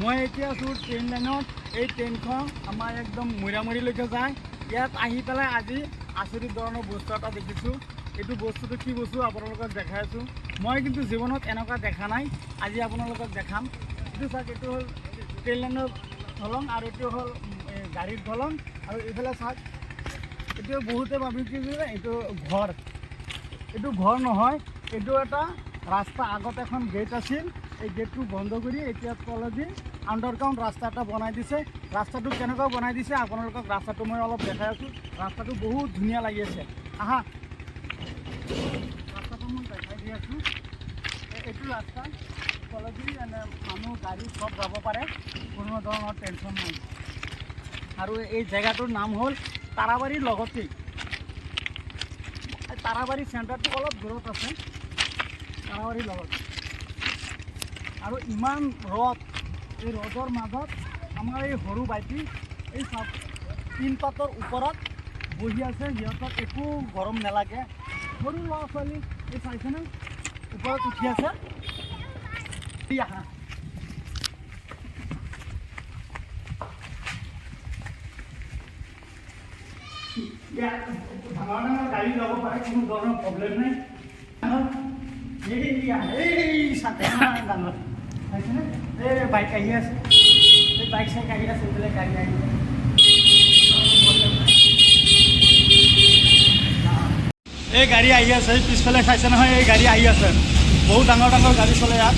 মই এতিয়া আছোঁ ট্ৰেইন লাইনত। এই ট্ৰেইনখন আমাৰ একদম মৈৰামৰীলৈকে যায়। ইয়াত আহি পেলাই আজি আচৰিত ধৰণৰ বস্তু এটা দেখিছোঁ। এইটো বস্তুটো কি বস্তু আপোনালোকক দেখাই আছোঁ। মই কিন্তু জীৱনত এনেকুৱা দেখা নাই, আজি আপোনালোকক দেখাম। এইটো চাওক, এইটো হ'ল ট্ৰেইন লাইনৰ দলং আৰু এইটো হ'ল গাড়ীৰ দলং। আৰু এইফালে চাওক, এইটো বহুতে ভাবি কি এইটো ঘৰ। এইটো ঘৰ নহয়, এইটো এটা ৰাস্তা। আগত এখন গেট আছিল, এই গেটটো বন্ধ কৰি এতিয়া তলেদি আণ্ডাৰগ্ৰাউণ্ড ৰাস্তা এটা বনাই দিছে। ৰাস্তাটো কেনেকুৱা বনাই দিছে আপোনালোকক ৰাস্তাটো মই অলপ দেখাই আছোঁ। ৰাস্তাটো বহুত ধুনীয়া লাগি আছে। আহা, ৰাস্তাটো মই দেখাই দি আছোঁ। এইটো ৰাস্তা তলেদি মানুহ গাড়ী চব যাব পাৰে, কোনো ধৰণৰ টেনশ্যন নাই। আৰু এই জেগাটোৰ নাম হ'ল তাৰাবাৰীৰ লগতেই। তাৰাবাৰী চেণ্টাৰটো অলপ দূৰত আছে, তাৰাবাৰীৰ লগত। আৰু ইমান ৰ'দ, এই ৰ'দৰ মাজত আমাৰ এই সৰু ভাইটি এই টিন পাতৰ ওপৰত বহি আছে। সিহঁতক একো গৰম নালাগে। সৰু ল'ৰা ছোৱালী এই চাইছেনে, ওপৰত উঠি আছে। ডাঙৰ ডাঙৰ গাড়ী যাব পাৰে, কোনো ধৰণৰ প্ৰব্লেম নাই। ডাঙৰ চাইছেনে, এই বাইক আহি আছে, এই বাইক চাইক আহি আছে, এইবিলাক গাড়ী আহি আছে। এই গাড়ী আহি আছে, পিছফালে চাইছে নহয়, এই গাড়ী আহি আছে। বহুত ডাঙৰ ডাঙৰ গাড়ী চলে ইয়াত।